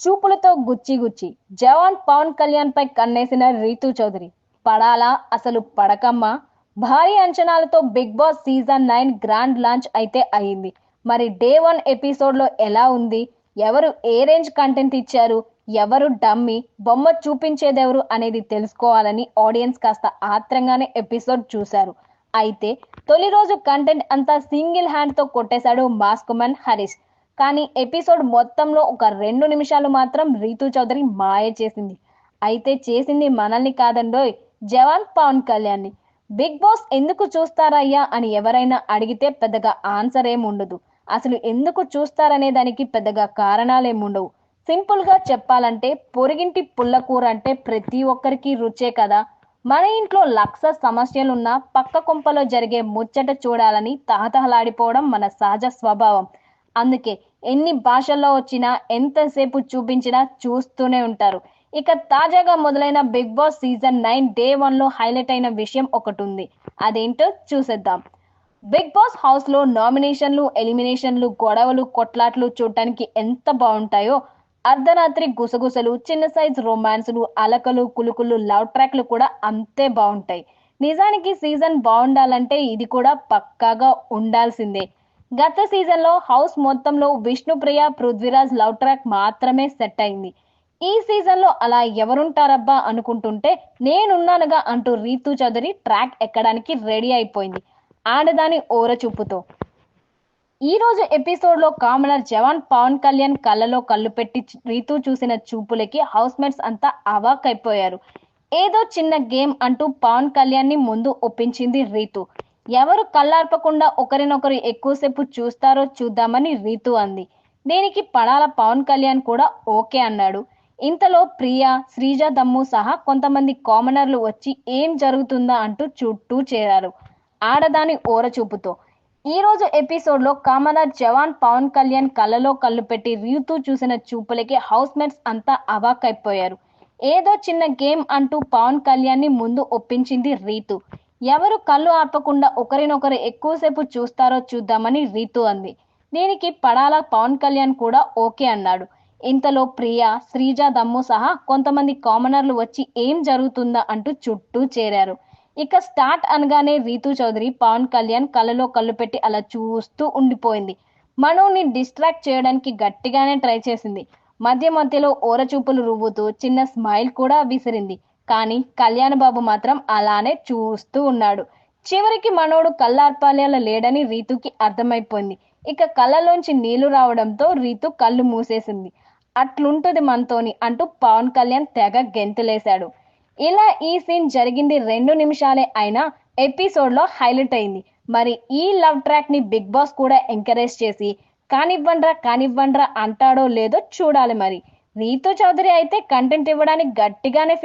చూపులతో గుచ్చి గుచ్చి జవాన్ పవన్ కళ్యాణ్ పై కన్నేసిన రీతూ చౌదరి. పడాలా అసలు పడకమ్మా? భారీ అంచనాలతో Bigg Boss season 9 grand launch అయితే అయింది. మరి డే 1 ఎపిసోడ్ లో ఎలా ఉంది? ఎవరు ఏ రేంజ్ కంటెంట్ ఇచ్చారు? ఎవరు డమ్మీ? బొమ్మ చూపించేదెవరు అనేది తెలుసుకోవాలని ఆడియన్స్ కాస్త ఆత్రంగానే ఎపిసోడ్ చూశారు. అయితే తొలి రోజు కంటెంట్ అంతా సింగిల్ హ్యాండ్ తో కొట్టేశాడు మాస్క్ మ్యాన్ హరీష్. కానీ ఎపిసోడ్ మొత్తంలో ఒక 2 నిమిషాలు మాత్రం రీతూ చౌదరి మాయ చేసింది. అయితే చేసింది మనల్ని కాదండోయ్, జవాన్ పవన్ కళ్యాణ్ని. బిగ్ బాస్ ఎందుకు చూస్తారయ్యా అని ఎవరైనా అడిగితే పెద్దగా ఆన్సర్ ఏముండదు. అసలు ఎందుకు చూస్తారనే దానికి పెద్దగా కారణాలేముండవు. సింపుల్ గా చెప్పాలంటే పొరిగింటి పుల్లకూర అంటే ప్రతి ఒక్కరికి రుచే కదా. మన ఇంట్లో లక్ష సమస్యలున్నా పక్క కొంపలో జరిగే ముచ్చట చూడాలని తహతహలాడిపోవడం మన సహజ స్వభావం. అందుకే ఎన్ని భాషల్లో వచ్చినా ఎంతసేపు చూపించినా చూస్తూనే ఉంటారు. ఇక తాజాగా మొదలైన బిగ్ బాస్ సీజన్ 9 డే 1 లో హైలైట్ అయిన విషయం ఒకటి ఉంది. అదేంటో చూసేద్దాం. బిగ్ బాస్ హౌస్ లో నామినేషన్లు, ఎలిమినేషన్లు, గొడవలు, కొట్లాట్లు చూడటానికి ఎంత బాగుంటాయో, అర్ధరాత్రి గుసగుసలు, చిన్న సైజ్ రొమాన్సులు, అలకలు కులుకులు, లవ్ ట్రాక్లు కూడా అంతే బాగుంటాయి. నిజానికి సీజన్ బాగుండాలంటే ఇది కూడా పక్కాగా ఉండాల్సిందే. గత సీజన్ లో హౌస్ మొత్తంలో విష్ణుప్రియ, పృథ్వీరాజ్ లవ్ ట్రాక్ మాత్రమే సెట్ అయింది. ఈ సీజన్ లో అలా ఎవరుంటారబ్బా అనుకుంటుంటే నేనున్నానుగా అంటూ రీతూ చౌదరి ట్రాక్ ఎక్కడానికి రెడీ అయిపోయింది ఆడదాని ఓరచూపుతో. ఈ రోజు ఎపిసోడ్ లో కామనర్ జవాన్ పవన్ కళ్యాణ్ కళ్ళలో కళ్ళు పెట్టి రీతూ చూసిన చూపులకి హౌస్ మేట్స్ అంతా అవాక్ అయిపోయారు. ఏదో చిన్న గేమ్ అంటూ పవన్ కళ్యాణ్ ని ముందు ఒప్పించింది రీతూ. ఎవరు కళ్ళార్పకుండా ఒకరినొకరు ఎక్కువసేపు చూస్తారో చూద్దామని రీతూ అంది. దీనికి పడాల పవన్ కళ్యాణ్ కూడా ఓకే అన్నాడు. ఇంతలో ప్రియా, శ్రీజ దమ్ము సహా కొంతమంది కామనర్లు వచ్చి ఏం జరుగుతుందా అంటూ చుట్టూ చేరారు ఆడదాని ఓరచూపుతో. ఈ రోజు ఎపిసోడ్ లో కామనర్ జవాన్ పవన్ కళ్యాణ్ కళ్ళలో కళ్ళు పెట్టి రీతూ చూసిన చూపులకి హౌస్ మేట్స్ అంతా అవాక్ అయిపోయారు. ఏదో చిన్న గేమ్ అంటూ పవన్ కళ్యాణ్ ని ముందు ఒప్పించింది రీతూ. ఎవరు కళ్ళు ఆర్పకుండా ఒకరినొకరు ఎక్కువసేపు చూస్తారో చూద్దామని రీతూ అంది. దీనికి పడాల పవన్ కళ్యాణ్ కూడా ఓకే అన్నాడు. ఇంతలో ప్రియా, శ్రీజ దమ్ము సహా కొంతమంది కామనర్లు వచ్చి ఏం జరుగుతుందా అంటూ చుట్టూ చేరారు. ఇక స్టార్ట్ అనగానే రీతూ చౌదరి పవన్ కళ్యాణ్ కళ్ళలో కళ్ళు పెట్టి అలా చూస్తూ ఉండిపోయింది. మనోని డిస్ట్రాక్ట్ చేయడానికి గట్టిగానే ట్రై చేసింది. మధ్య మధ్యలో ఓరచూపులు రువ్వుతూ చిన్న స్మైల్ కూడా విసిరింది. కానీ కళ్యాణ్ బాబు మాత్రం అలానే చూస్తూ ఉన్నాడు. చివరికి మనోడు కళ్ళార్పాలేలా లేడని రీతుకి అర్థమైపోయింది. ఇక కళ్ళలోంచి నీళ్లు రావడంతో రీతు కళ్ళు మూసేసింది. అట్లుంటుంది మనతోని అంటూ పవన్ కళ్యాణ్ తెగ గెంతులేశాడు. ఇలా ఈ సీన్ జరిగింది 2 నిమిషాలే అయినా ఎపిసోడ్ లో హైలైట్ అయింది. మరి ఈ లవ్ ట్రాక్ ని బిగ్ బాస్ కూడా ఎంకరేజ్ చేసి కానివ్వండ్రా కానివ్వండ్రా అంటాడో లేదో చూడాలి మరి. రీతూ చౌదరి అయితే కంటెంట్ ఇవ్వడానికి గట్టిగానే